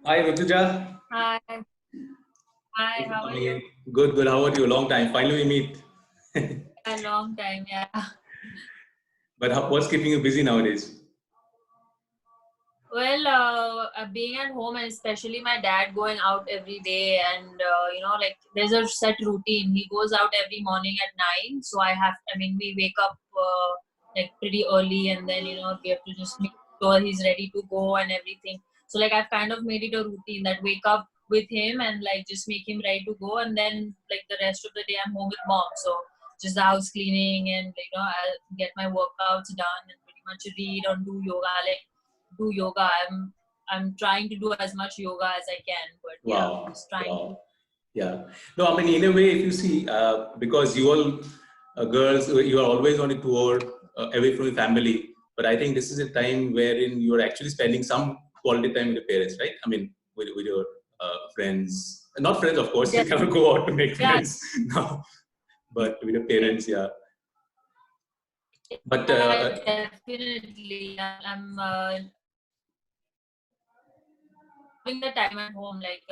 Hi, Rutuja. Hi, hi, Thanks for how are coming you? in. Good, good. How are you? Long time. Finally, we meet. A long time, yeah. But what's keeping you busy nowadays? Well, being at home and especially my dad going out every day and like there's a set routine. He goes out every morning at 9, so we wake up like pretty early and then we have to just make sure he's ready to go and everything. So like I've kind of made it a routine that wake up with him and like just make him ready to go, and then like the rest of the day I'm home with mom. So just the house cleaning and I'll get my workouts done and pretty much read or do yoga. Like do yoga. I'm trying to do as much yoga as I can, but yeah, Wow, just trying to. wow. Yeah. No, I mean, in a way, if you see, because you all girls, you are always on a tour away from your family. But I think this is a time wherein you are actually spending some quality time with your parents, right? I mean, with your friends. Not friends, of course. You Def- never go out to make yeah, friends now. But with your parents, yeah. But definitely. I'm having the time at home. Like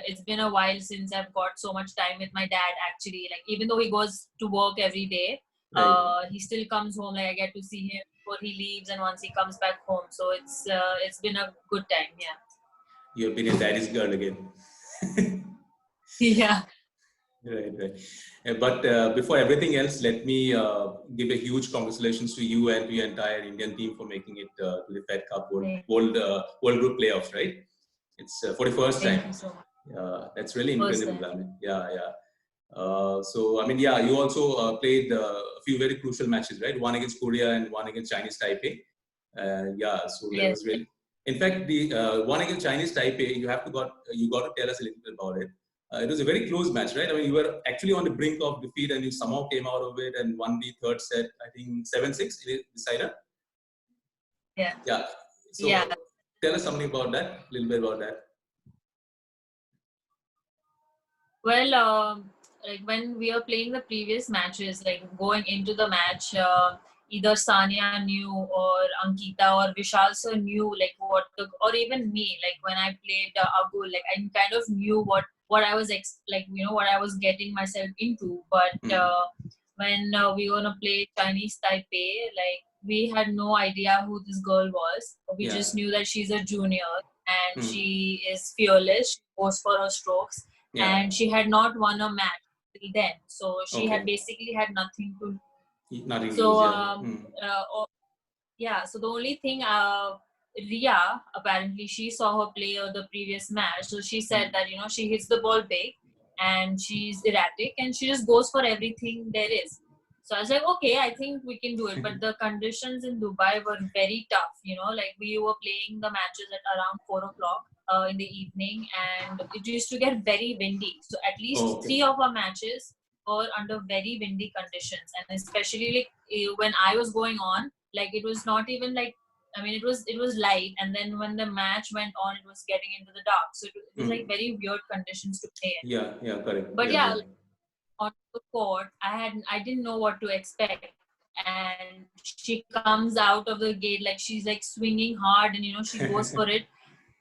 it's been a while since I've got so much time with my dad. Actually, like even though he goes to work every day, right, he still comes home. Like I get to see him before he leaves and once he comes back home. So it's been a good time. Yeah. you have been a daddy's girl again. Yeah. Right, right. But before everything else, let me give a huge congratulations to you and to your entire Indian team for making it to the Fed Cup World Group playoffs, right? It's for the first Thank time. you so much. That's really First incredible. time. I mean, yeah, yeah. So, I mean, yeah, you also played a few very crucial matches, right? One against Korea and one against Chinese Taipei. Yeah, so that Yes. was really. In fact, the one against Chinese Taipei, you got to tell us a little bit about it. It was a very close match, right? I mean, you were actually on the brink of defeat, and you somehow came out of it and won the third set. I think 7-6 decided. Yeah. Yeah. Yeah. So, tell us something about that. A little bit about that. Well, like when we were playing the previous matches, like going into the match, either Sania knew or Ankita or Vishal sir knew like or even me, like when I played Agul, like I kind of knew what I was what I was getting myself into. But Hmm. when we were gonna play Chinese Taipei, like we had no idea who this girl was. We Yeah. just knew that she's a junior and Hmm. she is fearless. She goes for her strokes, Yeah. and she had not won a match till then, so she had Okay. basically had nothing to. Nothing to So lose. Yeah. Hmm. yeah, so the only thing, Ria, apparently she saw her play the previous match, so she said Hmm. that she hits the ball big and she's erratic and she just goes for everything there is. So I was like, okay, I think we can do it, but the conditions in Dubai were very tough. Like we were playing the matches at around 4 o'clock in the evening, and it used to get very windy. So at least Okay. three of our matches were under very windy conditions, and especially like when I was going on, like it was not even like, I mean, it was light, and then when the match went on, it was getting into the dark, so it was like Hmm. very weird conditions to play in. Yeah. Yeah. Correct. But Yeah. yeah, Yeah. like, on the court, I didn't know what to expect, and she comes out of the gate like she's like swinging hard, and she goes for it,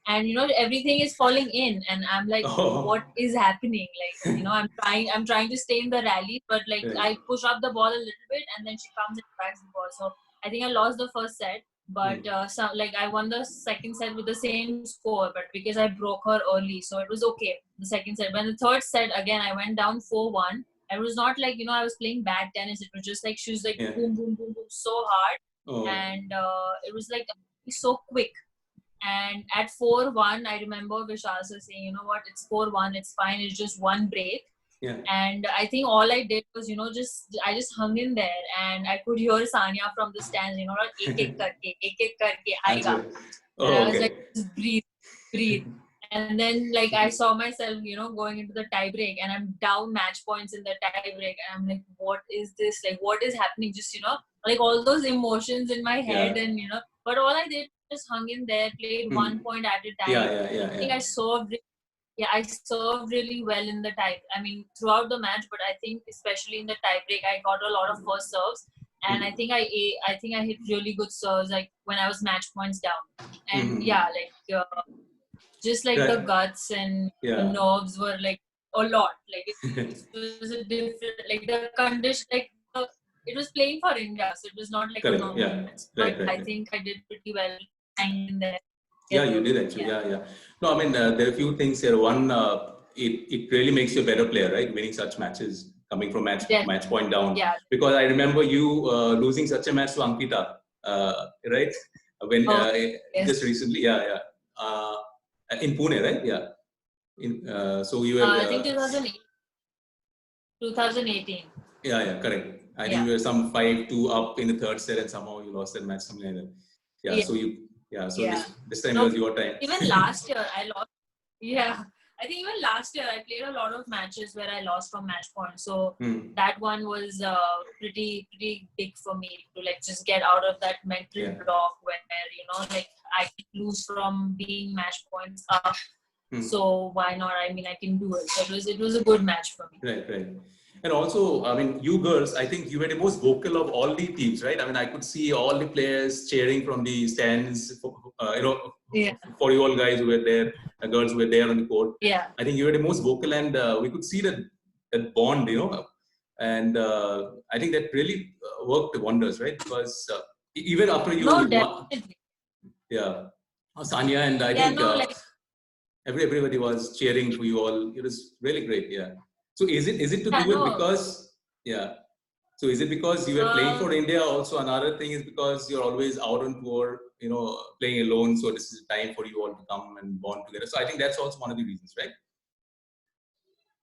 and everything is falling in, and I'm like, what Oh. is happening? Like I'm trying to stay in the rally, but like Right. I push up the ball a little bit, and then she comes and backs the ball. So I think I lost the first set, but Hmm. like I won the second set with the same score, but because I broke her early, so it was okay, the second set. When the third set, again I went down 4-1. I was not like I was playing bad tennis. It was just like she was like Yeah. boom boom boom boom so hard, Oh. and it was like so quick. And at 4-1, I remember Vishal sir saying, what, it's 4-1, it's fine, it's just one break. Yeah. And I think all I did was, I just hung in there, and I could hear Sanya from the stands, ek karke That's aega. right. And Oh, I was like, okay. just breathe, breathe. And then like I saw myself, going into the tie break, and I'm down match points in the tie break, and I'm like, what is this? Like, what is happening? Just like all those emotions in my head, Yeah. and but all I did was hung in there, played Hmm. 1 point at a Yeah. time. Yeah. I Yeah. think Yeah. I served. Yeah, I served really well in the tie. I mean, throughout the match, but I think especially in the tie break, I got a lot of first serves, and Hmm. I think I hit really good serves like when I was match points down, and Hmm. yeah, like just like the Right. guts and the Yeah. nerves were like a lot. Like it was a different, like the condition, like it was playing for India, so it was not like a Correct. normal Yeah. match. Right. But Right. I Right. think I did pretty well hanging in there. Yeah, Get you the did win. actually. Yeah. Yeah, yeah. No, I mean, there are a few things here. One, it really makes you a better player, right? Winning such matches, coming from match point down. Yeah. Because I remember you losing such a match to Ankita, right? When Oh, yes. just recently, yeah. In Pune, right? Yeah. So you were, I think 2018. yeah, correct. I think Yeah. you were some 5-2 up in the third set, and somehow you lost that match, something like that. Yeah. Yeah. So so Yeah. this time it No, was your time. even last year I lost. Yeah. I think even last year I played a lot of matches where I lost from match point. So Hmm. that one was pretty big for me to like just get out of that mental Yeah. block where like I can lose from being match points up. Hmm. So why not? I mean, I can do it. So it was a good match for me. Right. And also, I mean, you girls, I think you were the most vocal of all the teams, right? I mean, I could see all the players cheering from the stands, Yeah. for you all guys who were there, girls who were there on the court. Yeah. I think you were the most vocal, and we could see that bond, and I think that really worked wonders, right? Because even after you No, won, definitely. yeah, Sanya, and I Yeah, think no, like everybody was cheering for you all. It was really great, yeah. So is it to yeah, do it no. because, yeah? So is it because you were playing for Um, India? Also, another thing is because you're always out on tour, playing alone. So this is time for you all to come and bond together. So I think that's also one of the reasons, right?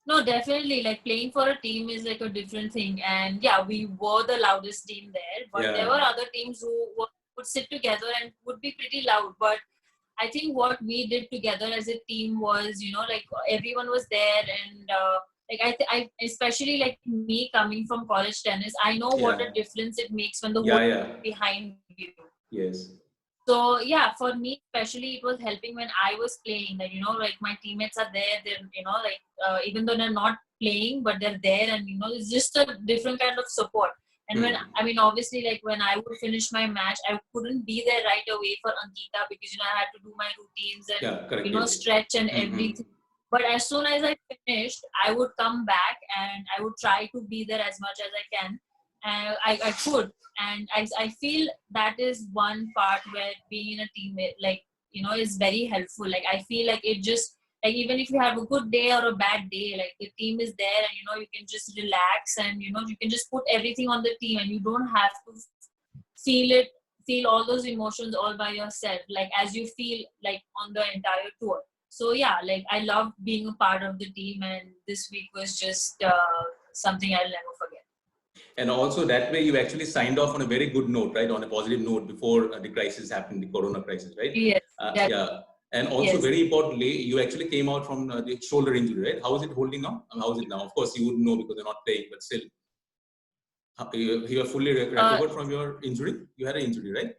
No, definitely. Like playing for a team is like a different thing. And yeah, we were the loudest team there, but there Yeah, were other teams who would sit together and would be pretty loud. But I think what we did together as a team was, like everyone was there, and like I especially like me coming from college tennis, I know what a yeah, difference it makes when the whole yeah. behind you. Yes, So yeah, for me especially, it was helping when I was playing. That like my teammates are there. They're like even though they're not playing, but they're there, and it's just a different kind of support. And when Hmm. I mean, obviously, like when I would finish my match, I couldn't be there right away for Ankita because I had to do my routines and Yeah, correct. Yes. stretch and Hmm. everything. But as soon as I finished, I would come back and I would try to be there as much as I can. And I could, and I feel that is one part where being in a team like is very helpful. Like I feel like it just like even if you have a good day or a bad day, like the team is there, and you can just relax, and you can just put everything on the team, and you don't have to feel all those emotions all by yourself, like as you feel like on the entire tour. So yeah, like I love being a part of the team, and this week was just something I'll never forget. And also that way you actually signed off on a very good note, right? On a positive note before the crisis happened, the Corona crisis, right? Yes, Yeah. And also yes. very importantly, you actually came out from the shoulder injury, right? How is it holding now? How is it now? Of course, you wouldn't know because you're not playing, but still, you are fully recovered from your injury. You had an injury, right?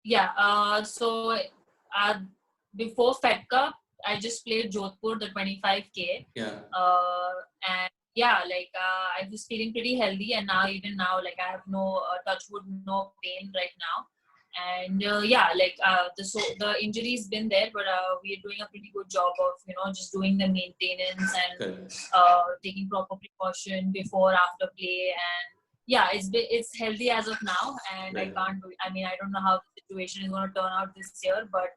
Yeah. So before Fed Cup, I just played Jodhpur, the 25K. Yeah. And yeah, like I was feeling pretty healthy, and even now, like I have no touch wood, no pain right now. And yeah, like the injury's been there, but we are doing a pretty good job of just doing the maintenance and Correct. taking proper precaution before, after play, and yeah, it's healthy as of now, and Right. I mean, I don't know how the situation is going to turn out this year, but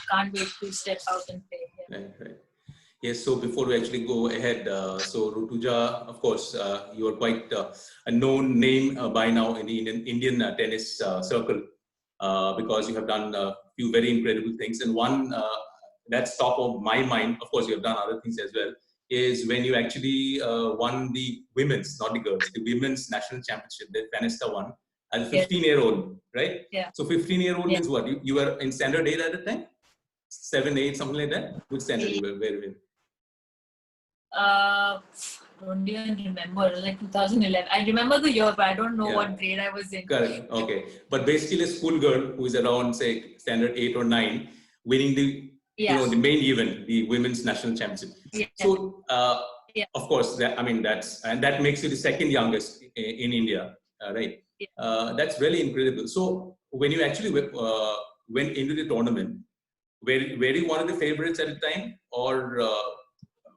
can't wait to step out and play. Yeah. Right. Yes, so before we actually go ahead, so Rutuja, of course, you are quite a known name by now in the Indian tennis circle because you have done a few very incredible things. And one that's top of my mind, of course, you have done other things as well, is when you actually won the women's, not the girls, the women's national championship that Fenesta won as a 15-year-old, right? Yeah. So 15-year-old Yeah. means what? You were in standard 8 at the time? 7, 8, something like that? Which standard you were very in? I don't even remember. It was like 2011. I remember the year, but I don't know what grade I was in. Correct. Okay. But basically a school girl who is around, say, standard 8 or 9, winning the the main event, the women's national championship. Yeah. So, of course, that makes you the second youngest in India, right? Yeah. That's really incredible. So when you actually went into the tournament, were you one of the favorites at the time, or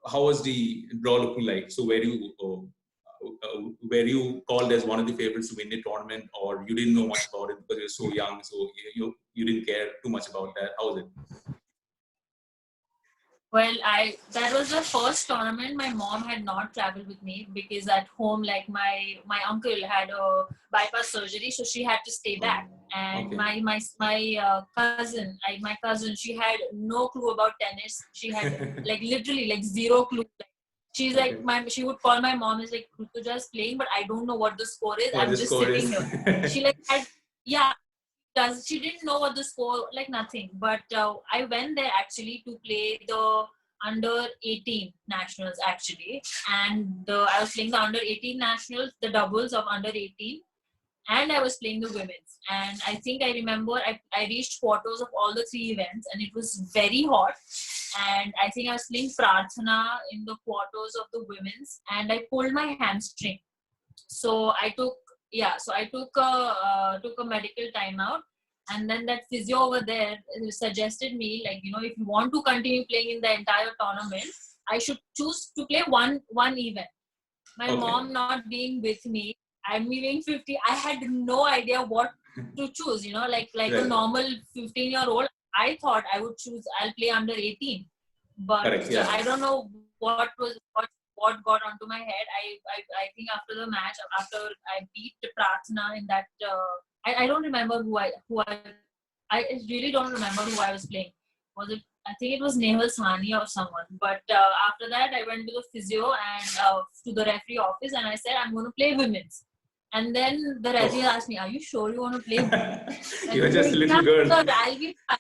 how was the draw looking like? So were you called as one of the favorites to win the tournament, or you didn't know much about it because you were so young, so you didn't care too much about that? How was it? Well, that was the first tournament. My mom had not traveled with me because at home, like my uncle had a bypass surgery, so she had to stay back. And Okay. my cousin, she had no clue about tennis. She had like literally like zero clue. She's like Okay. she would call my mom is like, just playing, but I don't know what the score is. What I'm the just score sitting is? here. She like had yeah. Does she didn't know what the score, like nothing, but I went there actually to play the under 18 nationals actually, and I was playing the under 18 nationals, the doubles of under 18, and I was playing the women's. And I think I remember I reached quarters of all the three events, and it was very hot. And I think I was playing Prarthana in the quarters of the women's, and I pulled my hamstring. So I took a medical timeout, and then that physio over there suggested me, like, if you want to continue playing in the entire tournament, I should choose to play one event. My Okay. mom not being with me, I'm being 50, I had no idea what to choose, like a Right. normal 15-year-old. I thought I would choose, I'll play under 18, but Correct. Yeah. I don't know what got onto my head. I think after the match, after I beat Prarthana in that, I don't remember I really don't remember who I was playing. Was it? I think it was Nehal Sani or someone. But after that, I went to the physio and to the referee office, and I said I'm going to play women's. And then the referee Oh. asked me, "Are you sure you want to play women's?" And You were I'm just a like, little "Yeah, girl. sir, I'll be fine."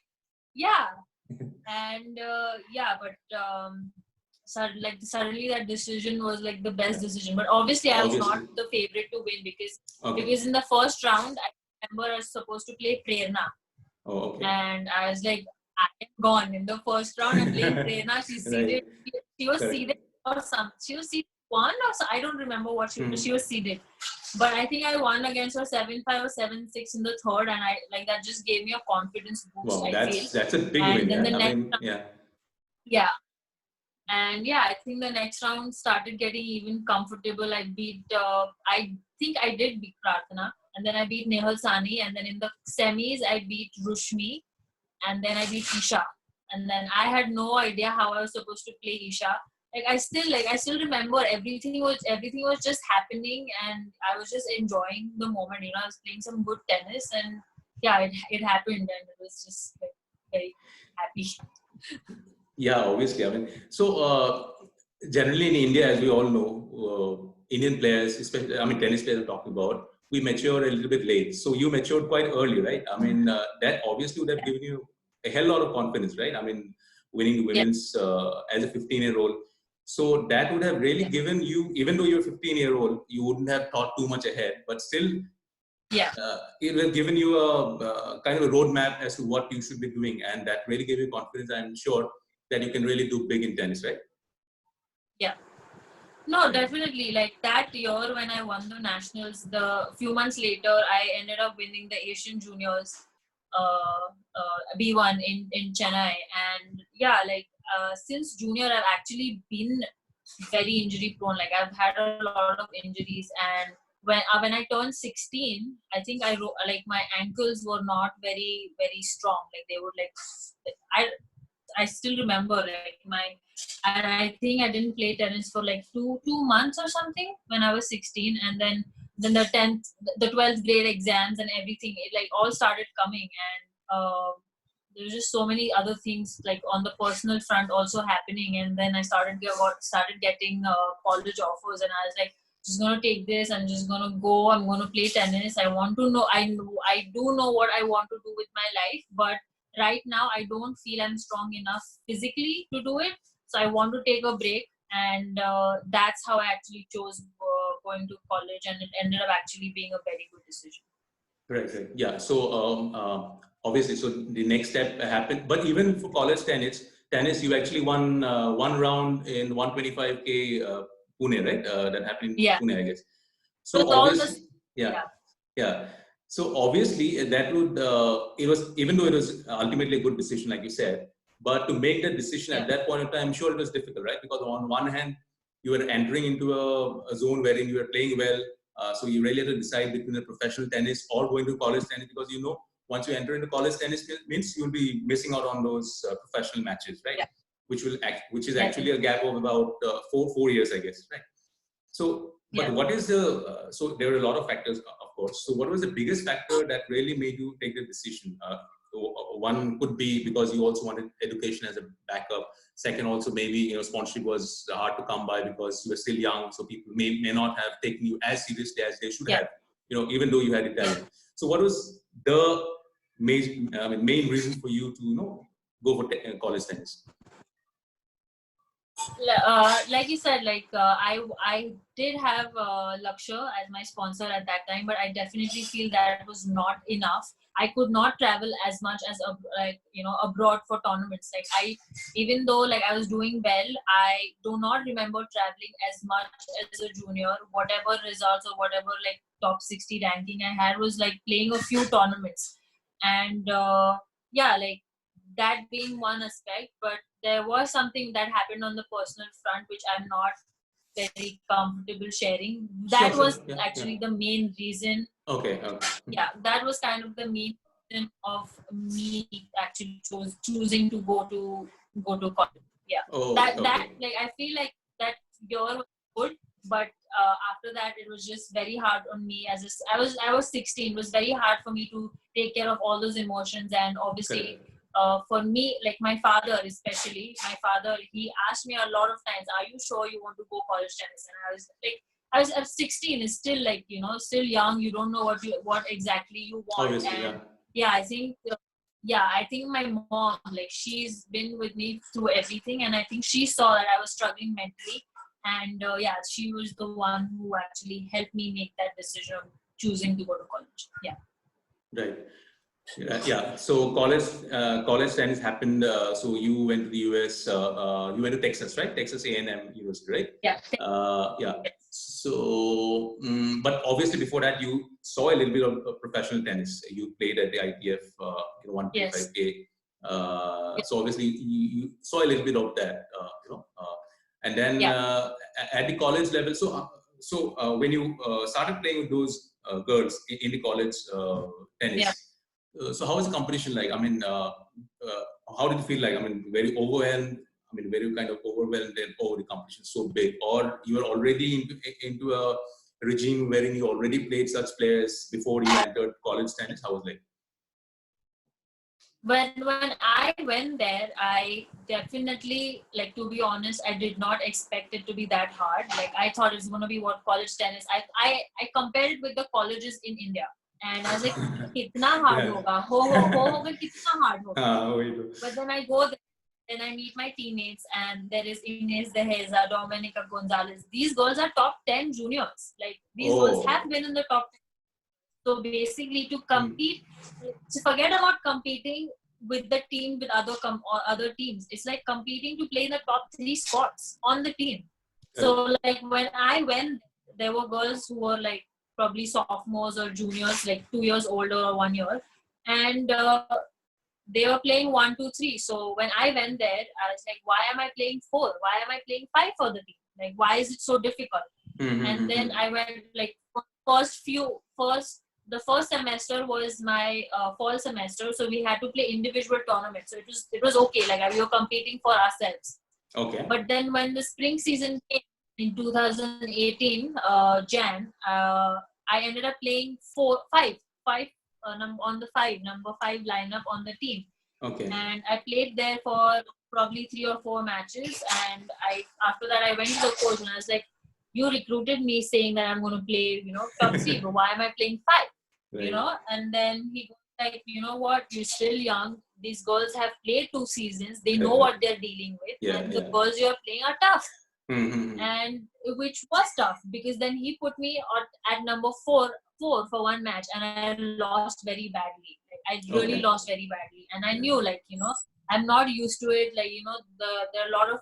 Yeah, and but suddenly that decision was like the best Yeah. decision. But obviously I was not Obviously. the favorite to win Okay. because in the first round I remember I was supposed to play Prerna, Oh, okay. and I was like, I am gone in the first round. I'm playing Prerna. She's Right. seeded. She was Correct. seeded or some. She was seeded one or so. I don't remember what she Hmm. was seeded. But I think I won against her 7-5 or 7-6 in the third, and I like that just gave me a confidence boost, Wow, I feel. that's a big win, And then yeah. the I next mean, round, yeah. yeah, and yeah, I think the next round started getting even comfortable. I think I did beat Prarthana, and then I beat Nehal Sani, and then in the semis I beat Rushmi, and then I beat Isha, and then I had no idea how I was supposed to play Isha. I still remember everything was just happening, and I was just enjoying the moment. I was playing some good tennis, and yeah, it happened, and it was just like very happy. Yeah, obviously. I mean, so generally in India, as we all know, Indian players, especially, I mean, tennis players are talking about, we mature a little bit late. So you matured quite early, right? I mean, that obviously would have given you a hell lot of confidence, right? I mean, winning the Yeah, women's as a 15-year-old. So that would have really yeah, given you, even though you're a 15-year-old, you wouldn't have thought too much ahead, but still yeah. it will have given you a kind of a roadmap as to what you should be doing, and that really gave you confidence. I'm sure that you can really do big in tennis, right? Yeah. No, Right. definitely. Like that year when I won the nationals, the few months later, I ended up winning the Asian Juniors B1 in Chennai. And yeah, since junior, I've actually been very injury prone. Like I've had a lot of injuries, and when I turned 16, I think like my ankles were not very very strong. Like they would like I still remember and I think I didn't play tennis for like two months or something when I was 16, and then the 10th, the 12th grade exams and everything, it like all started coming, and there was just so many other things like on the personal front also happening, and then I started getting college offers, and I was like, just gonna take this. I'm just gonna go. I'm gonna play tennis. I want to know. I do know what I want to do with my life, but right now I don't feel I'm strong enough physically to do it, so I want to take a break. And that's how I actually chose going to college, and it ended up actually being a very good decision. Right, right. Yeah. So obviously, so the next step happened. But even for college tennis, you actually won one round in 125K Pune, right? That happened in Yeah, Pune, I guess. it So was all obviously, this. yeah, Yeah, yeah. So obviously, that would it was, even though it was ultimately a good decision, like you said. But to make that decision at that point in time, I'm sure it was difficult, right? Because on one hand, you were entering into a zone wherein you were playing well. So you really have to decide between the professional tennis or going to college tennis, because you know, once you enter into college tennis, it means you'll be missing out on those professional matches, right? Yeah. Which is actually a gap of about 4 years, I guess, right? So, but what is the, so there are a lot of factors, of course. So what was the biggest factor that really made you take the decision? One could be because you also wanted education as a backup. Second, also maybe, you know, sponsorship was hard to come by because you were still young. So people may not have taken you as seriously as they should have, you know, even though you had Italian. So what was the main reason for you to, you know, go for college tennis? Like you said, I did have Lakshya as my sponsor at that time, but I definitely feel that was not enough. I could not travel as much as abroad for tournaments. Even though I was doing well, I do not remember traveling as much as a junior. Whatever results or whatever top 60 ranking I had was playing a few tournaments, and that being one aspect. But there was something that happened on the personal front which I'm not very comfortable sharing. That was actually the main reason. Okay. Yeah, that was kind of the main reason of me actually choosing to go to college. Yeah. I feel like that year was good, but after that it was just very hard on me. I was 16. It was very hard for me to take care of all those emotions, and obviously. For me, my father especially, he asked me a lot of times, are you sure you want to go college tennis? And I was 16, is still still young. You don't know what exactly you want. Obviously, and I think my mom, she's been with me through everything, and I think she saw that I was struggling mentally, and she was the one who actually helped me make that decision of choosing to go to college. Yeah. Right. Yeah. So college tennis happened. So you went to the US. You went to Texas, right? Texas A&M University, right? Yeah. Yeah. So, but obviously before that, you saw a little bit of professional tennis. You played at the ITF 125K. So obviously you saw a little bit of that, and then at the college level. So when you started playing with those girls in the college tennis. Yeah. So how was the competition like? I mean, how did you feel like? I mean, very overwhelmed. I mean, were you kind of overwhelmed and the competition so big, or you were already into a regime wherein you already played such players before you entered college tennis? How was it? When I went there, I definitely, to be honest, I did not expect it to be that hard. I thought it's going to be what college tennis. I compared it with the colleges in India. And I was like, kitna hard hoga? Hoga kitna hard hoga? But then I go there, then I meet my teammates, and there is Inez De Heza, Dominica Gonzalez. These girls are top 10 juniors. These girls have been in the top 10. So basically, to compete, forget about competing with the team with other teams. It's like competing to play in the top 3 spots on the team. So when I went, there were girls who were probably sophomores or juniors, 2 years older or 1 year, and they were playing 1, 2, 3. So when I went there, I was like, why am I playing 4? Why am I playing 5 for the team? Why is it so difficult? And then I went the first semester was my fall semester, so we had to play individual tournaments. So it was okay. We were competing for ourselves. Okay. But then when the spring season came in 2018 Jan, I ended up playing 5 on the number 5 lineup on the team. Okay. And I played there for probably 3 or 4 matches, and after that I went to the coach and I was like, you recruited me saying that I'm going to play, top 3, but why am I playing 5? Right. And then he was like, you know what, you're still young. These girls have played 2 seasons. They know what they're dealing with. And the girls you're playing are tough. And which was tough, because then he put me at number 4 for 1 match, and I lost very badly. I really lost very badly. And I knew, I'm not used to it. There are a lot of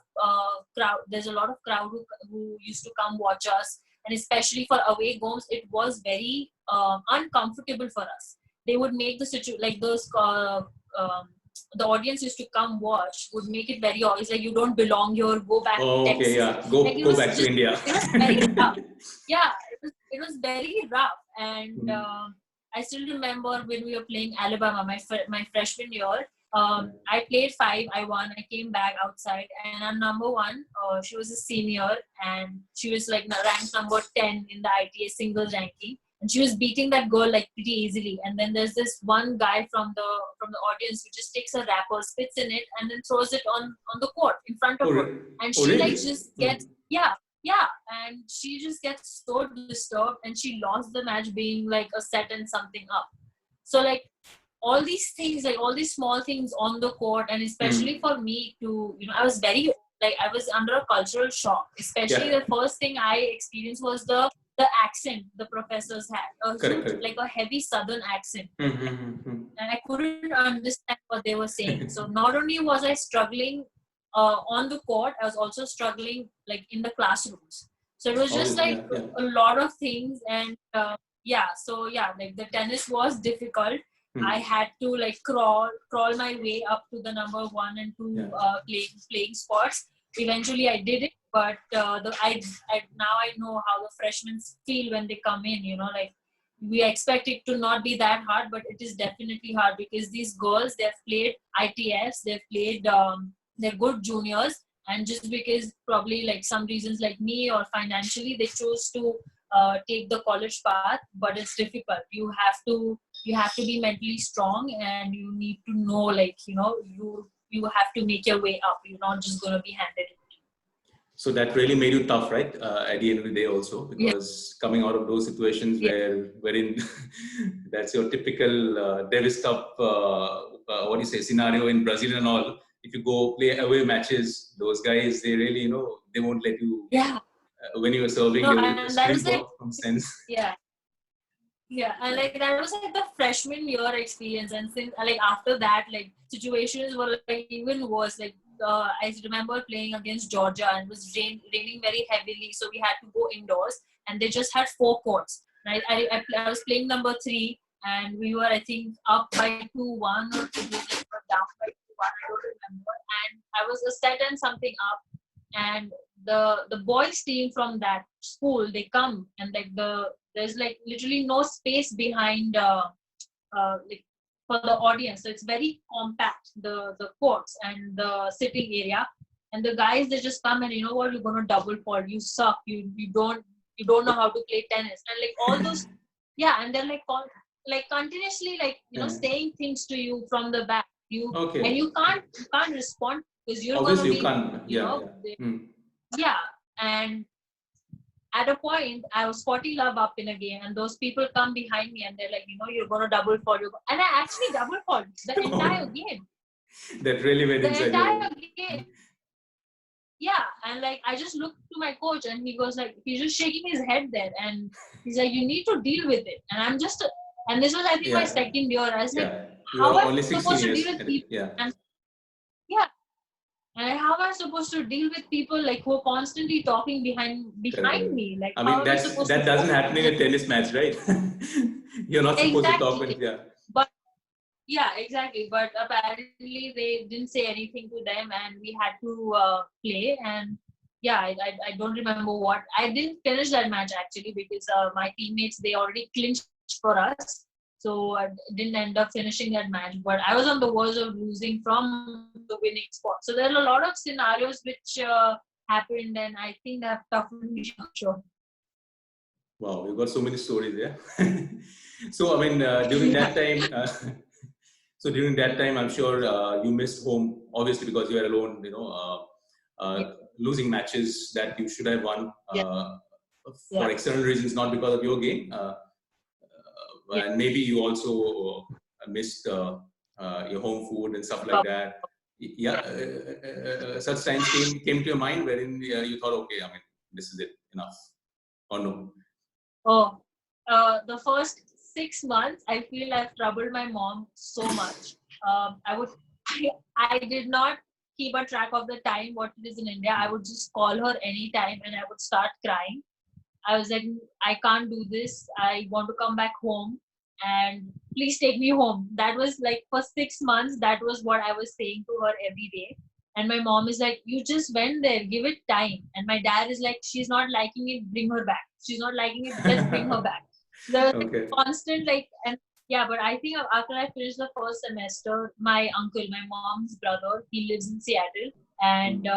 crowd. There's a lot of crowd who used to come watch us, and especially for away games, it was very uncomfortable for us. They would make the situation those the audience used to come watch would make it very obvious, like, you don't belong here, go back to Oh, okay, Texas. yeah. Like, it Go was back to just, India. it was very rough. Yeah, it was very rough. And I still remember when we were playing Alabama, my freshman year. I played 5, I won, I came back outside, and I'm number 1. She was a senior, and she was like ranked number 10 in the ITA singles ranking, and she was beating that girl like pretty easily. And then there's this one guy from the audience who just takes a wrapper, spits in it, and then throws it on the court in front of her, and she really? like just gets yeah, and she just gets so disturbed, and she lost the match being like a set and something up. So like all these things, like all these small things on the court, and especially for me to, I was very, like, I was under a cultural shock. Especially the first thing I experienced was the accent the professors had, Correct. like a heavy southern accent. And I couldn't understand what they were saying. So not only was I struggling on the court, I was also struggling like in the classrooms. So it was just like a lot of things. And like the tennis was difficult. I had to like crawl my way up to the number 1 and 2 playing spots. Eventually I did it, but now I know how the freshmen feel when they come in, like we expect it to not be that hard, but it is definitely hard, because these girls, they've played ITFs, they've played, they're good juniors, and just because probably like some reasons like me or financially, they chose to take the college path. But it's difficult. You have to be mentally strong, and you need to know, like, you have to make your way up. You're not just going to be handed it. So that really made you tough, right? At the end of the day also, because coming out of those situations wherein that's your typical Davis Cup, scenario in Brazil and all. If you go play away matches, those guys, they really, they won't let you. Yeah. When you were serving, No, you and that was like, sense. Yeah. Yeah, and like that was like the freshman year experience, and since like after that, like situations were like even worse. Like I remember playing against Georgia, and it was raining very heavily, so we had to go indoors, and they just had 4 courts. Right, I was playing number 3, and we were, I think, up by 2-1 or 2, like down by 2-1. I don't remember, and I was a set and something up, and the boys team from that school, they come, and like there's like literally no space behind like for the audience, so it's very compact, the courts and the sitting area, and the guys, they just come and, you know what, you're gonna double fault, you suck, you don't know how to play tennis, and like all those and they're like continuously, like, saying things to you from the back, and you can't respond, because you're obviously gonna be, you can't. And at a point, I was 40 love up in a game, and those people come behind me, and they're like, you're going to double fault. And I actually double fault the entire game. That really went inside the entire game. Yeah, and like I just looked to my coach, and he goes like, he's just shaking his head there, and he's like, you need to deal with it. And I'm just, and this was, I think, my second year. I was like, how am I supposed to deal with people? And how am I supposed to deal with people like who are constantly talking behind me? Like, I mean, that doesn't happen in a tennis match, right? You're not supposed to talk with, But exactly. But apparently they didn't say anything to them, and we had to play. And I don't remember what. I didn't finish that match actually, because my teammates, they already clinched for us. So I didn't end up finishing that match, but I was on the verge of losing from the winning spot. So there are a lot of scenarios which happened, and I think that toughened me for sure. Wow, you've got so many stories there. So I mean, during that time, I'm sure you missed home, obviously, because you were alone. Losing matches that you should have won for external reasons, not because of your game. And maybe you also missed your home food and stuff like that. Such times came to your mind wherein you thought, okay, I mean, this is it, enough, or no? Oh, the first 6 months, I feel I've troubled my mom so much. I did not keep a track of the time, what it is in India. I would just call her anytime, and I would start crying. I was like, I can't do this. I want to come back home. and please take me home. That was like for 6 months, that was what I was saying to her every day. And my mom is like, you just went there, give it time. And my dad is like, she's not liking it, bring her back. She's not liking it, let's bring her back. There's like Okay. constant like, and yeah, but I think after I finished the first semester, my uncle, my mom's brother, he lives in Seattle, and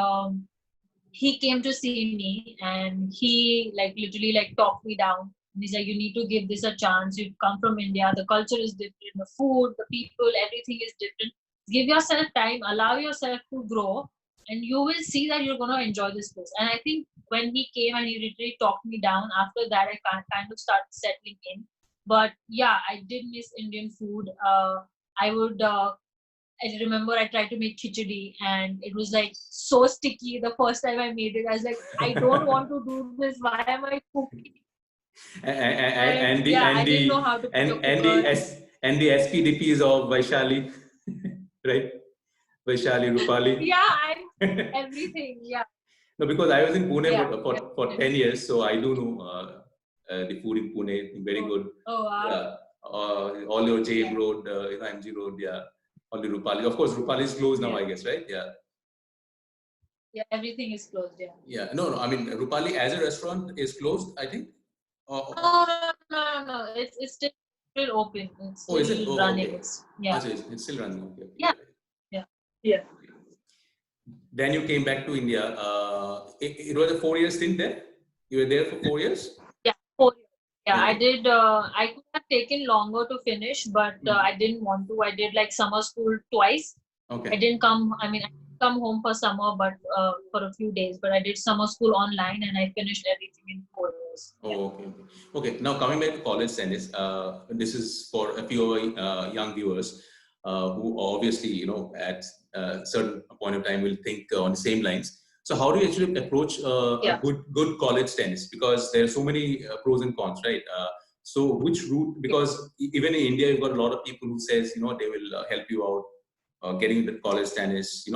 he came to see me, and he like literally like talked me down. And he's like, you need to give this a chance. You've come from India, the culture is different, the food, the people, everything is different. Give yourself time, allow yourself to grow, and you will see that you're going to enjoy this place. And I think when he came and he literally talked me down, after that I kind of started settling in. But yeah, I did miss Indian food. I would I remember I tried to make khichdi, and it was like so sticky the first time I made it. I was like, I don't want to do this. Why am I cooking? And And the yeah, I and didn't know the how to put a and the cooker. and the SPDPs of Vaishali, right? Vaishali, Rupali. Yeah, everything. Yeah. No, because I was in Pune Yeah. for 10 years, so I do know the food in Pune, very good. Oh, wow. Yeah. All your JM Road, MG Road, yeah. All the Rupali. Of course, Rupali is closed now, Yeah. I guess, right? Yeah. Yeah, everything is closed. Yeah. Yeah. No. I mean, Rupali as a restaurant is closed, I think. No. It's still open. It's Oh, is it? still Oh, running. okay. It's yeah. It's still running. Okay. Yeah. Yeah. Yeah. Then you came back to India. It was a 4 year stint there. You were there for 4 years. Yeah, 4 years. Yeah, Okay. I did. I could have taken longer to finish, but I didn't want to. I did like summer school twice. Okay. I didn't come. I mean, I didn't come home for summer, but for a few days. But I did summer school online, and I finished everything in 4 years. Oh, okay. Okay. Now coming back to college tennis, this is for a few young viewers who obviously, at a certain point of time will think on the same lines. So how do you actually approach a good college tennis? Because there are so many pros and cons, right? So which route? Because even in India, you've got a lot of people who says, they will help you out getting into college tennis,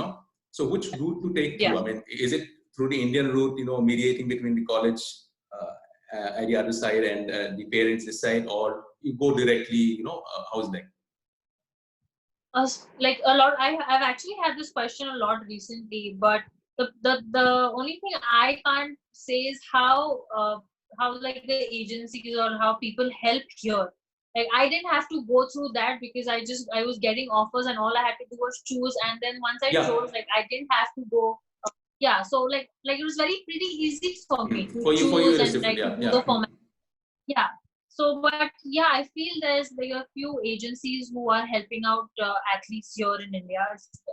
So which route to take through? I mean, is it through the Indian route, mediating between the college at the other side and the parents this side, or you go directly, how's that? Like a lot, I've actually had this question a lot recently, but the only thing I can't say is how like the agencies or how people help here. Like I didn't have to go through that because I was getting offers and all I had to do was choose, and then once I chose, like I didn't have to go. Yeah, so like it was pretty easy for me to choose and like to do the format. Yeah. So, but yeah, I feel there's like a few agencies who are helping out athletes here in India.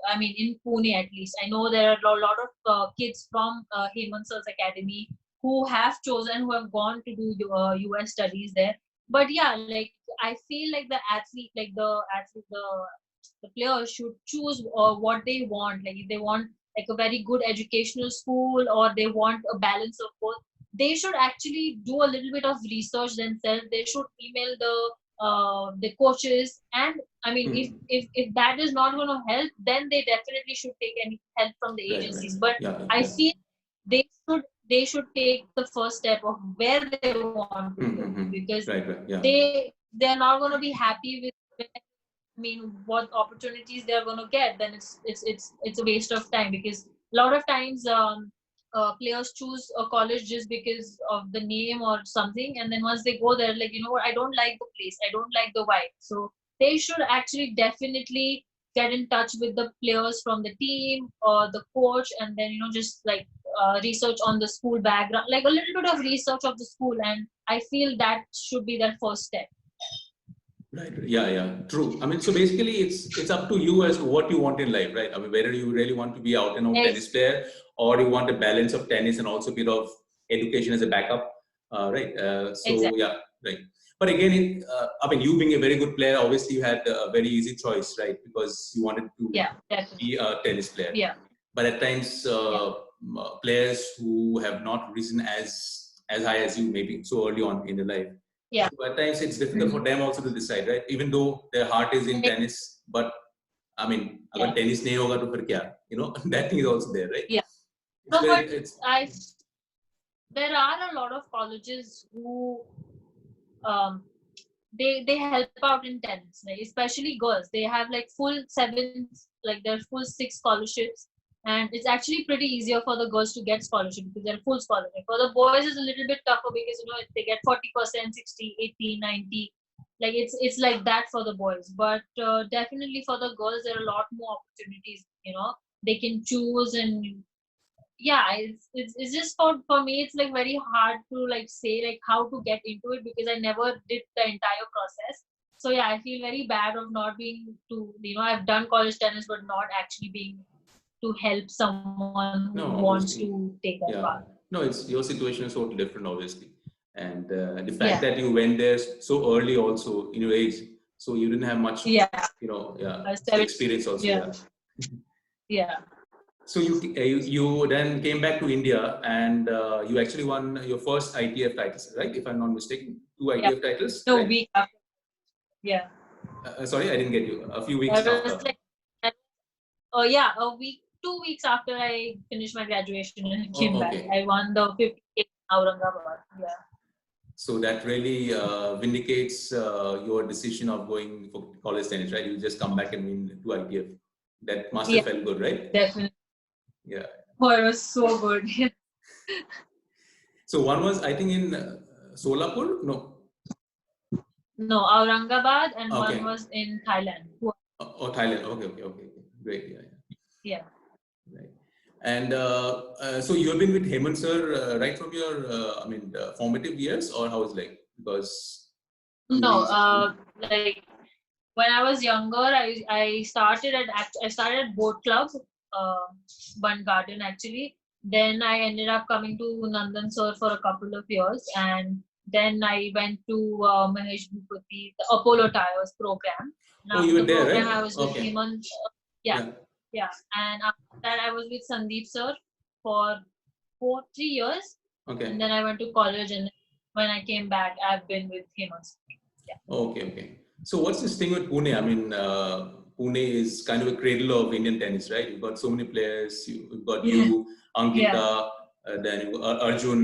I mean, in Pune at least. I know there are a lot of kids from Hemant Sir's Academy who have chosen, who have gone to do US studies there. But yeah, like I feel like the players should choose what they want. Like if they want like a very good educational school, or they want a balance of both, they should actually do a little bit of research themselves. They should email the coaches, and I mean, if that is not going to help, then they definitely should take any help from the agencies. But I feel they should take the first step of where they want to go, because they're not going to be happy with. I mean, what opportunities they're going to get, then it's a waste of time, because a lot of times players choose a college just because of the name or something, and then once they go there, like, you know what, I don't like the place, I don't like the vibe. So they should actually definitely get in touch with the players from the team or the coach, and then just like research on the school background, like a little bit of research of the school, and I feel that should be their first step. Right. Yeah. True. I mean, so basically, it's up to you as to what you want in life, right? I mean, whether you really want to be out and out tennis player, or you want a balance of tennis and also a bit of education as a backup, right? Yeah, right. But again, I mean, you being a very good player, obviously you had a very easy choice, right? Because you wanted to be a tennis player. Yeah. But at times, players who have not risen as high as you, maybe so early on in their life. Yeah. So at times it's difficult for them also to decide, right? Even though their heart is in tennis, but I mean, agar tennis nahi hoga to phir kya? That thing is also there, right? Yeah. There are a lot of colleges who they help out in tennis, like especially girls. They have like full seven, like their full six scholarships, and it's actually pretty easier for the girls to get scholarship because they're full scholarship. For the boys, it's a little bit tougher because they get 40%, 60, 80, 90. Like it's like that for the boys, but definitely for the girls, there are a lot more opportunities. They can choose, and yeah, it's just for me it's like very hard to like say like how to get into it because I never did the entire process. So yeah, I feel very bad of not being to I've done college tennis but not actually being to help someone who No, wants obviously. to take that Yeah. path. No, it's your situation is totally different, obviously. And the fact Yeah. that you went there so early also in your age, so you didn't have much, Yeah. yeah, 17. experience also. Yeah. Yeah. Yeah. So you then came back to India and you actually won your first ITF titles, right? If I'm not mistaken, 2 Yeah. ITF titles, No, right? week after. Yeah. Sorry, I didn't get you. A few weeks That was after. like, yeah, a week, 2 weeks after I finished my graduation and came Oh, back. okay. I won the 50K in Aurangabad. Yeah. So that really vindicates your decision of going for college tennis, right? You just come back and win 2 ITF. That must have Yeah, felt good, right? definitely. Yeah. Oh, it was so good. So one was, I think, in Solapur? No. No, Aurangabad, and one Okay. was in Thailand. Oh, Thailand. Okay. Great. Yeah. Yeah. Right. And so you've been with Hemant sir right from your, formative years, or how is like? Because No, he, like when I was younger, I started at boat club, uh, Bun Garden actually. Then I ended up coming to Nandan sir for a couple of years, and then I went to Mahesh Bhupati, the Apollo Tires program. And oh, you after were the there, program, I right? was with Okay. Hemant. Yeah, Yeah. yeah, and after that, I was with Sandeep sir for 3 years, and Okay. then I went to college, and when I came back, I've been with Hemant. Yeah. Okay. So what's this thing with Pune? I mean, Pune is kind of a cradle of Indian tennis, right? You've got so many players. You've got Yeah. you, Yeah. Ankita, then Arjun,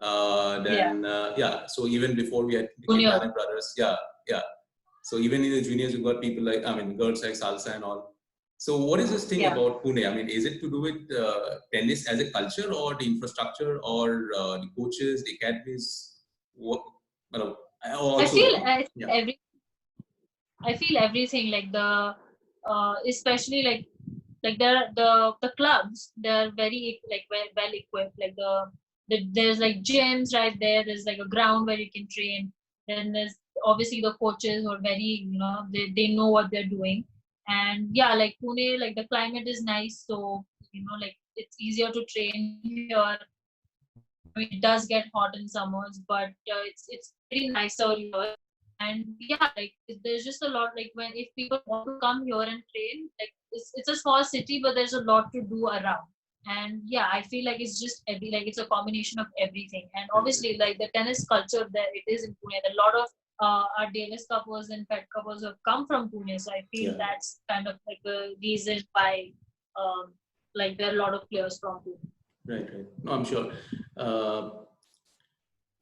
Yeah. yeah. So even before we had the Junior. Kilmarnock brothers, yeah. So even in the juniors, you've got people like, girls like Salsa and all. So what is this thing Yeah. about Pune? I mean, is it to do with tennis as a culture, or the infrastructure, or the coaches, the academies? What, well, I feel also, yeah. I feel everything like the especially like the clubs, they're very like well equipped, like there's like gyms right there, there's like a ground where you can train, then there's obviously the coaches who are very they know what they're doing. And yeah, like Pune, like the climate is nice, so like it's easier to train here. I mean, it does get hot in summers, but it's pretty nicer here. And yeah, like there's just a lot. Like when if people want to come here and train, like it's a small city, but there's a lot to do around. And yeah, I feel like it's just it's a combination of everything. And obviously, like the tennis culture there, it is in Pune. A lot of our Davis Cuppers and Fed Cuppers have come from Pune, so I feel Yeah. that's kind of like the reason why like there are a lot of players from Pune. Right. No, I'm sure.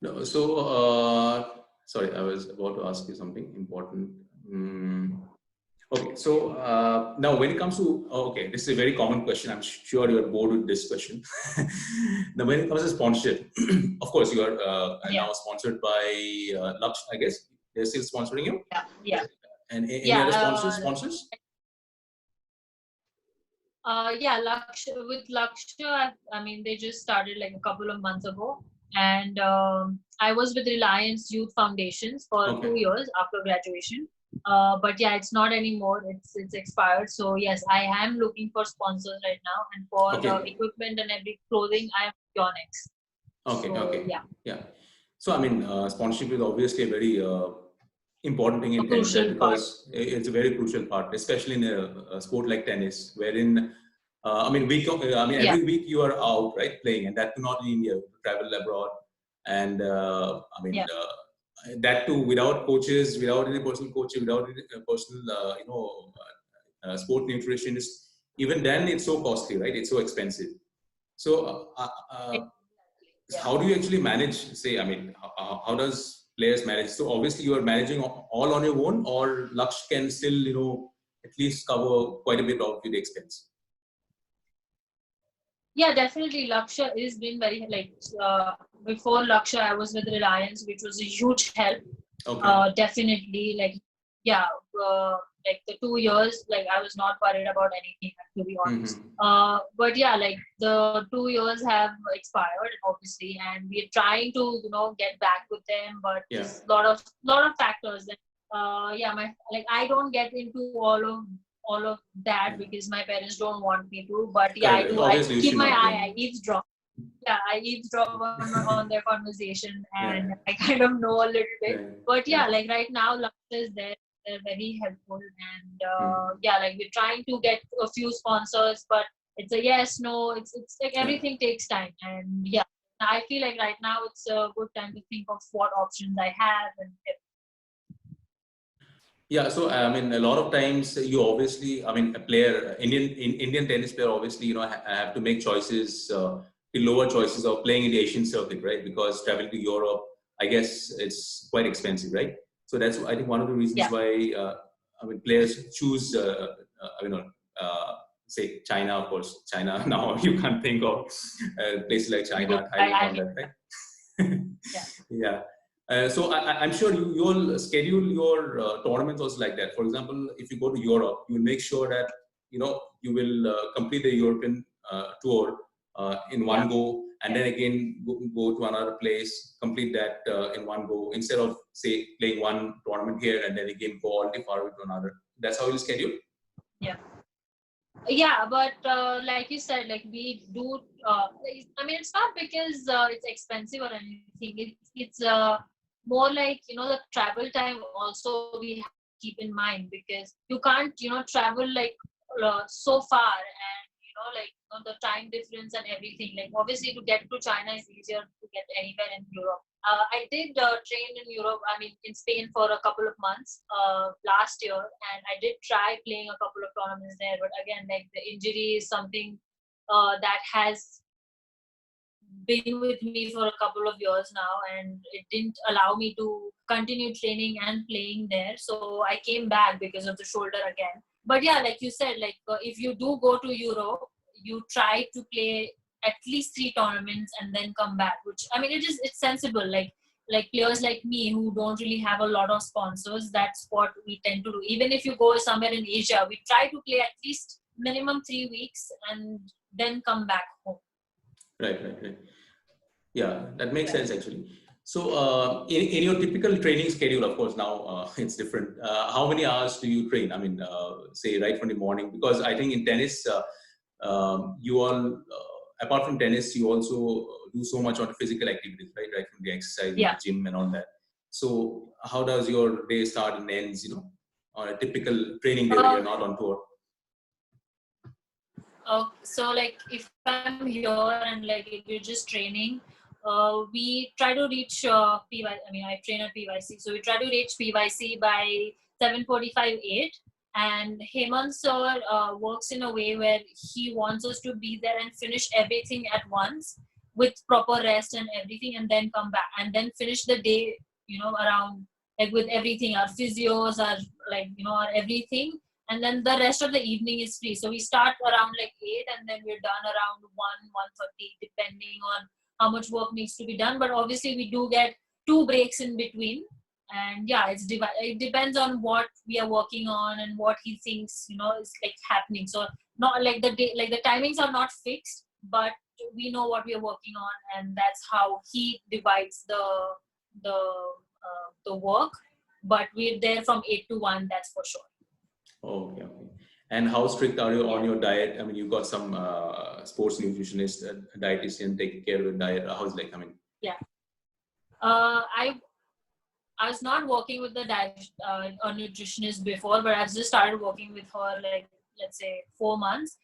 No, so, sorry, I was about to ask you something important. Okay, so now when it comes to, okay, this is a very common question. I'm sure you're bored with this question. Now, when it comes to sponsorship, of course, you are Yeah. now sponsored by Lux, I guess. They're still sponsoring you? Yeah. And any Yeah, other sponsors? Yeah, with Lakshya, I mean, they just started like a couple of months ago, and I was with Reliance Youth Foundations for Okay. 2 years after graduation. But yeah, it's not anymore. It's expired. So yes, I am looking for sponsors right now, and for Okay. equipment and every clothing, I am Yonex. Okay, So, okay. Yeah. So, I mean, sponsorship is obviously a very important thing in tennis, right? Crucial part. Because it's a very crucial part, especially in a sport like tennis, wherein, Yeah. every week you are out, right, playing, and that too not in India, you travel abroad. And, Yeah. that too without coaches, without any personal coach, without any personal, sport nutritionist. Even then, it's so costly, right? It's so expensive. So, Yeah. how do you actually manage, say, I mean, how does players manage. So obviously you are managing all on your own, or Laksh can still, at least cover quite a bit of the expense. Yeah, definitely. Lakshya is been very before Lakshya, I was with Reliance, which was a huge help. Okay. Definitely, yeah, like the 2 years, I was not worried about anything, to be honest. But yeah, the 2 years have expired, obviously, and we're trying to get back with them, but Yeah. just lot of factors. Yeah, I don't get into all of that because my parents don't want me to. But yeah, Correct. I do. Obviously, I you keep should my not. eye. I eavesdrop. Yeah, I eavesdrop on their conversation, and Yeah. I kind of know a little bit. Right. But yeah, Right. right now, Lakshya is there. They're very helpful, and Hmm. yeah, we're trying to get a few sponsors, but it's a yes, no. It's like Yeah. everything takes time, and yeah, I feel like right now it's a good time to think of what options I have, and Yeah, so I mean, a lot of times you obviously, I mean, a player, Indian tennis player, obviously, have to make choices, the lower choices of playing in the Asian circuit, right? Because traveling to Europe, I guess it's quite expensive, right? So that's, I think, one of the reasons yeah. why, I mean, players choose, say China, of course. China now you can't think of places like China, Thailand, all that, right? Yeah. Yeah. So I'm sure you will schedule your tournaments also like that. For example, if you go to Europe, you will make sure that you will complete the European tour in one go, and then again go to another place, complete that in one go, instead of say playing one tournament here and then again go all the far away to another. That's how you schedule. Yeah. Yeah, but like you said, we do. I mean, it's not because it's expensive or anything. It's more like the travel time. Also, we have to keep in mind because you can't travel so far, and the time difference and everything. Like obviously, to get to China is easier to get anywhere in Europe. I did train in Europe, I mean, in Spain for a couple of months last year, and I did try playing a couple of tournaments there. But again, the injury is something that has been with me for a couple of years now, and it didn't allow me to continue training and playing there. So I came back because of the shoulder again. But yeah, like you said, if you do go to Europe, you try to play at least 3 tournaments and then come back. Which I mean, it's sensible. Like players like me who don't really have a lot of sponsors, that's what we tend to do. Even if you go somewhere in Asia, we try to play at least minimum 3 weeks and then come back home. Right. Yeah, that makes sense actually. So, in your typical training schedule, of course, now it's different. How many hours do you train? I mean, say right from the morning, because I think in tennis, you all, apart from tennis, you also do so much on physical activities, right? Right from the exercise, Yeah. the gym, and all that. So, how does your day start and ends? On a typical training day when you're not on tour. So if I'm here and if you're just training, we try to reach PY. I mean, I train at PYC, so we try to reach PYC by 7:45, 8. And Hemant sir works in a way where he wants us to be there and finish everything at once with proper rest and everything, and then come back and then finish the day. Around with everything, our physios, our everything. And then the rest of the evening is free. So we start around 8 and then we're done around 1:30, depending on how much work needs to be done. But obviously we do get 2 breaks in between. And yeah, it depends on what we are working on and what he thinks, is happening. So not like the timings are not fixed, but we know what we are working on, and that's how he divides the work. But we're there from 8 to 1, that's for sure. Okay. And how strict are you on your diet? I mean, you've got some sports nutritionist, dietitian taking care of your diet. How's I mean? Yeah. I was not working with the diet a nutritionist before, but I've just started working with her let's say 4 months.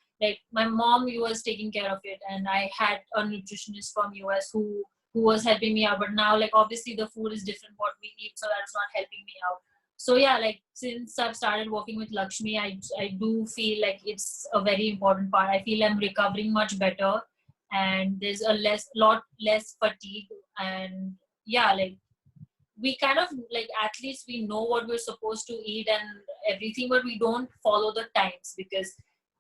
My mom was taking care of it, and I had a nutritionist from US who was helping me out. But now obviously the food is different what we eat, so that's not helping me out. So yeah, since I've started working with Lakshmi, I do feel it's a very important part. I feel I'm recovering much better, and there's a lot less fatigue, and yeah, we kind of like athletes, we know what we're supposed to eat and everything, but we don't follow the times because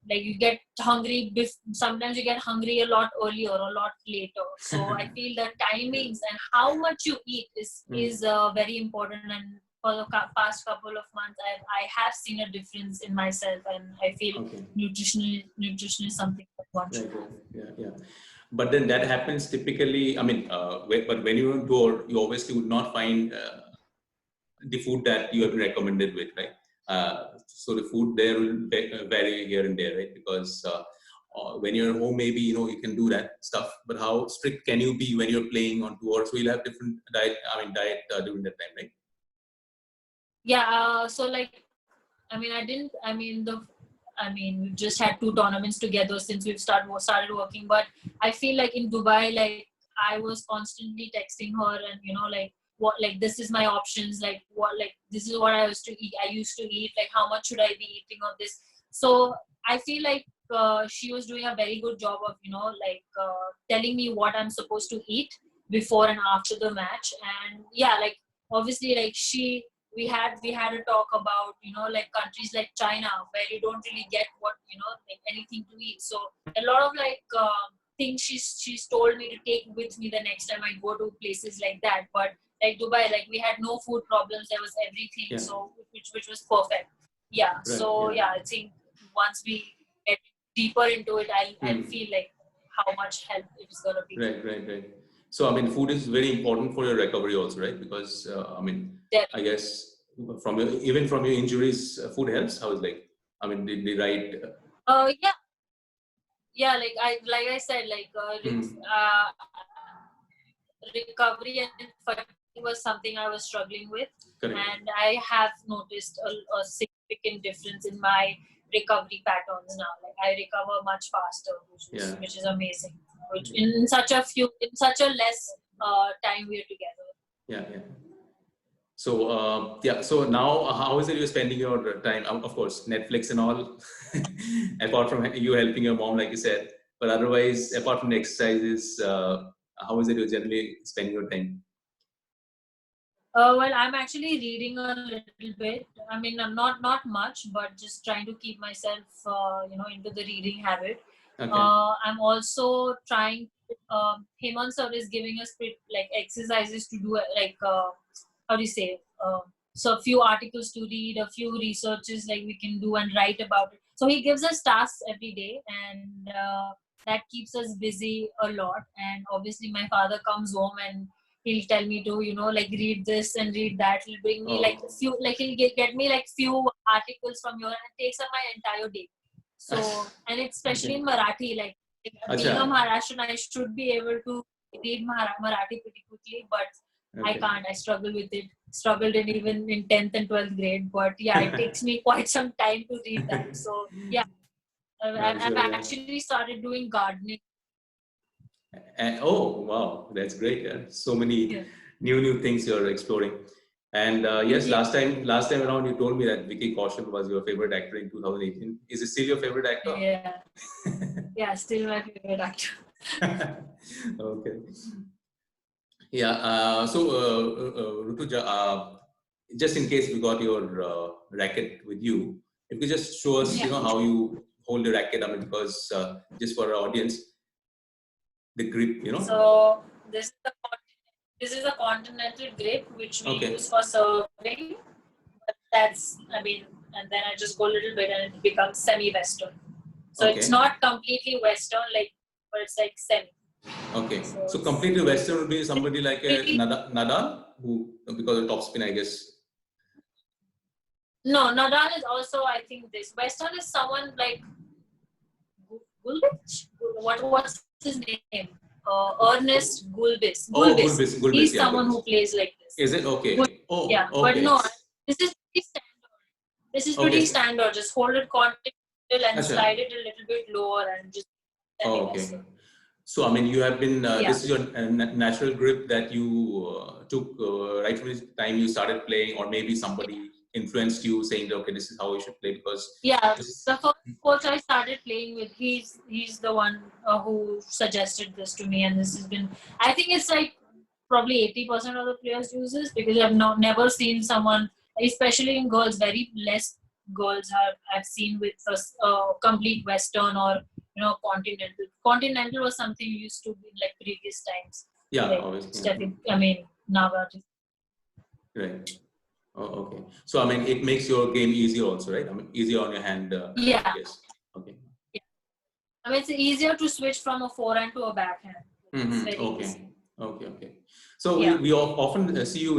like you get hungry. Sometimes you get hungry a lot earlier or a lot later. So I feel that timings and how much you eat is very important. And for the past couple of months, I have seen a difference in myself, and I feel nutrition is something that one should do. Yeah. But then that happens typically. I mean, but when you're on tour, you obviously would not find the food that you have been recommended with, right? So the food there will vary here and there, right? Because when you're home, maybe you can do that stuff. But how strict can you be when you're playing on tour? So you'll have different diet. During that time, right? Yeah. So like, we just had 2 tournaments together since we've started working. But I feel like in Dubai, like I was constantly texting her and like what, like this is my options, like what, like this is what I used to eat, like how much should I be eating of this. So I feel like she was doing a very good job of telling me what I'm supposed to eat before and after the match. And yeah, like obviously like we had a talk about like countries like China where you don't really get what like anything to eat. So a lot of like things she's told me to take with me the next time I go to places like that. But like Dubai, like we had no food problems. There was everything, so which was perfect. Yeah. Right, so yeah, I think once we get deeper into it, I'll feel like how much help it's gonna be. Right. So I mean, food is very important for your recovery also, right? Because I guess even from your injuries, food helps. How is like? I mean, the right. Yeah. Like I said, like recovery and fatigue was something I was struggling with. Correct. And I have noticed a significant difference in my recovery patterns now. Like I recover much faster, which is amazing. Which in such a less time we're together. Yeah. So so now how is it you're spending your time? Of course, Netflix and all, apart from you helping your mom, like you said. But otherwise, apart from the exercises, how is it you're generally spending your time? Well, I'm actually reading a little bit. I mean, not much, but just trying to keep myself, into the reading habit. Okay. I'm also trying. Hemant sir is giving us like exercises to do, like how do you say? So a few articles to read, a few researches like we can do and write about it. So he gives us tasks every day, and that keeps us busy a lot. And obviously, my father comes home and he'll tell me to like read this and read that. He'll bring me like few, like he'll get me like few articles from here, and it takes up my entire day. So and it's especially in Marathi, like being a Maharashtrian, I should be able to read Marathi pretty quickly, but I can't. I struggled even in 10th and 12th grade, but yeah, it takes me quite some time to read that. So yeah, I've actually started doing gardening. Oh wow, that's great! So many new things you're exploring. And yes, last time around, you told me that Vicky Kaushal was your favorite actor in 2018. Is it still your favorite actor? Yeah, still my favorite actor. Okay. Yeah. So Rutuja, just in case we got your racket with you, if you just show us, how you hold the racket. I mean, because just for our audience, the grip, So this is a continental grip which we use for serving. But and then I just go a little bit and it becomes semi-Western. So it's not completely Western, but it's like semi. Okay. So completely Western would be somebody like a Nadal, who, because of top spin, I guess. No, Nadal is also, I think, this. Western is someone like Gulbis. What's his name? Ernest Gulbis. Gulbis. He's someone who plays like this. Is it okay? Yeah, but no, this is pretty standard. This is pretty standard. Just hold it continental and slide it a little bit lower and just. Okay. So I mean, you have been. This is your natural grip that you took right from the time you started playing, or maybe somebody influenced you, saying, "Okay, this is how you should play." Because the first coach I started playing with, he's the one who suggested this to me, and this has been. I think it's like probably 80% of the players use this, because I've never seen someone, especially in girls, very less girls I've seen with a complete Western or continental. Continental was something used to be like previous times. Yeah, like obviously. Nowadays. Right. Oh, okay. So, I mean, it makes your game easier also, right? I mean, easier on your hand. Yeah. Yes. Okay. Yeah. I mean, it's easier to switch from a forehand to a backhand. It's very easy. Okay. So we often see you,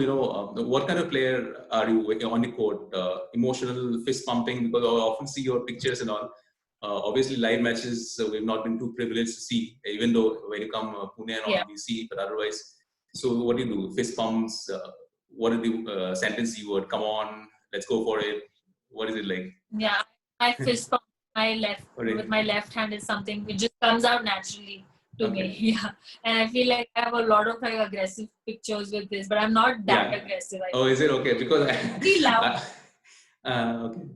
what kind of player are you on the court? Emotional, fist pumping, because I often see your pictures and all. Obviously, live matches, we've not been too privileged to see, even though when you come Pune and all, we see, but otherwise. So what do you do? Fist pumps? What is the sentence you would, come on, let's go for it? What is it like? Yeah, I fist pump with my left hand is something which just comes out naturally to me. Yeah, and I feel like I have a lot of aggressive pictures with this, but I'm not that aggressive. Is it okay? Because pretty loud. Okay,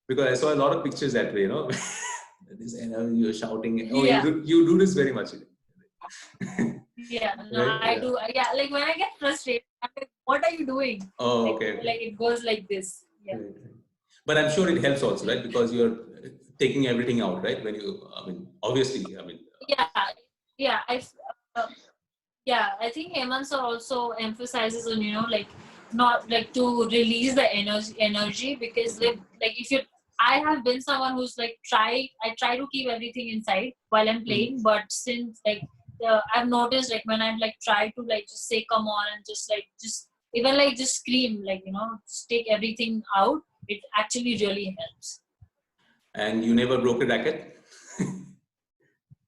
because I saw a lot of pictures that way. This you're shouting. Oh, you do this very much. Yeah, no, right? I do. Yeah, like when I get frustrated, I'm like, what are you doing? Oh, okay. Like it goes like this. Yeah. Right. But I'm sure it helps also, right? Because you're taking everything out, right? When you, obviously, Yeah, I think Hemant sir also emphasizes on, like, not like to release the energy, because like if you, I have been someone who's like I try to keep everything inside while I'm playing, but since like I've noticed like when I'm like try to like just say come on and just even like just scream, like just take everything out, it actually really helps. And you never broke a racket?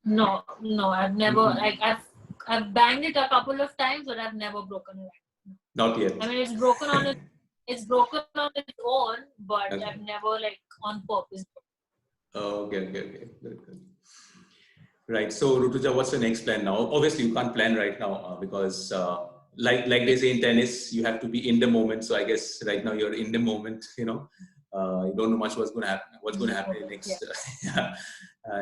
No, I've never like I've banged it a couple of times, but I've never broken it. Not yet. I mean, it's broken on its own, but I've never like on purpose. Okay. Good. Right. So, Rutuja, what's the next plan now? Obviously, you can't plan right now because, like they say in tennis, you have to be in the moment. So, I guess right now you're in the moment. You don't know much what's going to happen in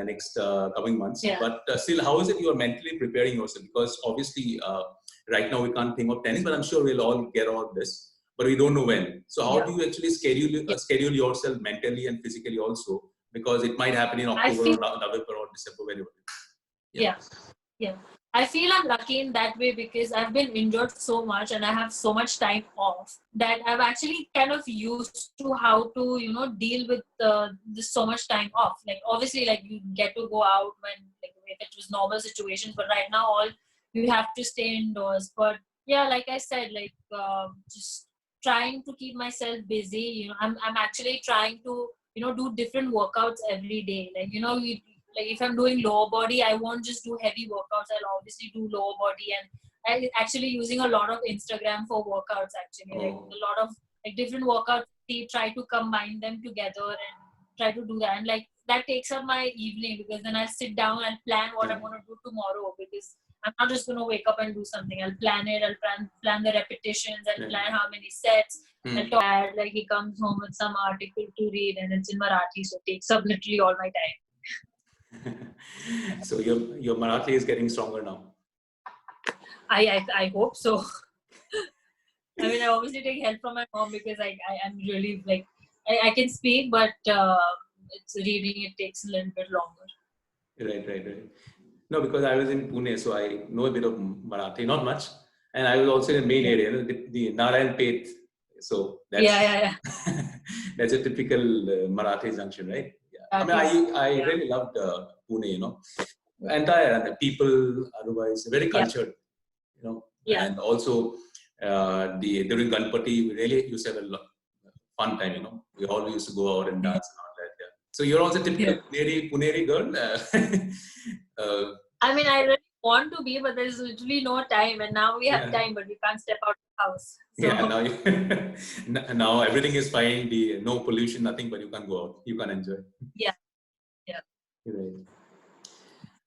next coming months. Yeah. But still, how is it you are mentally preparing yourself? Because obviously, right now we can't think of tennis, but I'm sure we'll all get on this. But we don't know when. So, how do you actually schedule yourself mentally and physically also? Because it might happen in October or November or December, whenever. Yeah. I feel I'm lucky in that way because I've been injured so much and I have so much time off that I've actually kind of used to how to, deal with this so much time off. Like obviously, like you get to go out when like if it was normal situations, but right now all you have to stay indoors. But yeah, like I said, like just trying to keep myself busy. I'm actually trying to do different workouts every day. Like like if I'm doing lower body, I won't just do heavy workouts. I'll obviously do lower body, and I actually using a lot of Instagram for workouts. Actually, like a lot of like different workouts. Try to combine them together and try to do that. And like that takes up my evening because then I'll sit down and plan what I'm going to do tomorrow, because I'm not just going to wake up and do something. I'll plan it. I'll plan the repetitions. I'll plan how many sets. I'll talk, like he comes home with some article to read and it's in Marathi, so it takes up literally all my time. So your Marathi is getting stronger now. I hope so. I mean, I obviously take help from my mom because I'm really like I can speak, but it's reading. It takes a little bit longer. Right. No, because I was in Pune, so I know a bit of Marathi, not much, and I was also in the main area, the Narayan Peth. So that's that's a typical Marathi junction, right? I mean, I really loved Pune, entire the people, otherwise very cultured, and also during Ganpati, we really used to have a fun time, we all used to go out and dance and all that. Yeah. So you're also typical Puneri girl. I mean, I really want to be, but there's literally no time, and now we have time, but we can't step out of the house. So. Yeah, now everything is fine. No pollution, nothing, but you can go out. You can enjoy. Yeah. Right.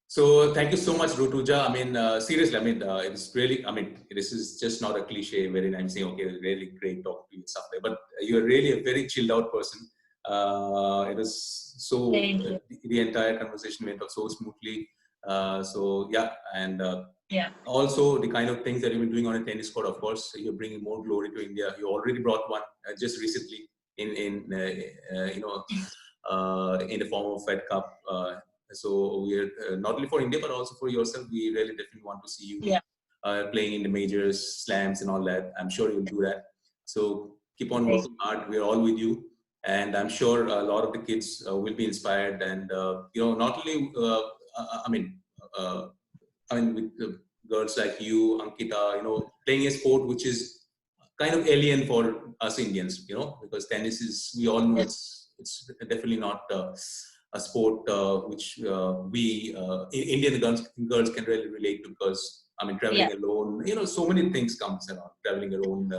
So thank you so much, Rutuja. I mean, seriously, I mean, it's really, I mean, this is just not a cliche wherein I'm saying, okay, really great talk to you and stuff like that. But you're really a very chilled out person. It was so, the entire conversation went off so smoothly. So yeah, and Yeah. Also, the kind of things that you've been doing on a tennis court, of course, you're bringing more glory to India. You already brought one just recently in the form of Fed Cup. So we're not only for India but also for yourself. We really definitely want to see you Yeah. playing in the majors, slams, and all that. I'm sure you'll do that. So keep on Thank working hard. We're all with you, and I'm sure a lot of the kids will be inspired. And not only with girls like you, Ankita, playing a sport which is kind of alien for us Indians, because tennis is, we all know you. it's definitely not a sport which we Indian girls can really relate to, because traveling Yeah. alone, so many things comes around traveling alone,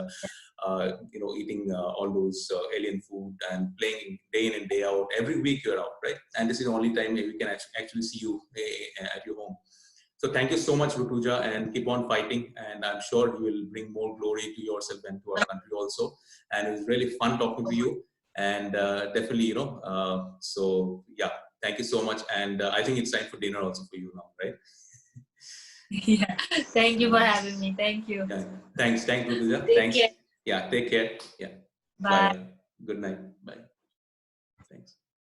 eating all those alien food and playing day in and day out. Every week you're out, right? And this is the only time we can actually see you at your home. So thank you so much, Rutuja, and keep on fighting. And I'm sure you will bring more glory to yourself and to our country also. And it was really fun talking to you. And definitely, so yeah, thank you so much. And I think it's time for dinner also for you now, right? Yeah. Thank you for having me. Thank you. Yeah. Thanks, Rutuja. Take Thanks. care. Yeah, take care. Yeah. Bye. Bye. Good night. Bye. Thanks.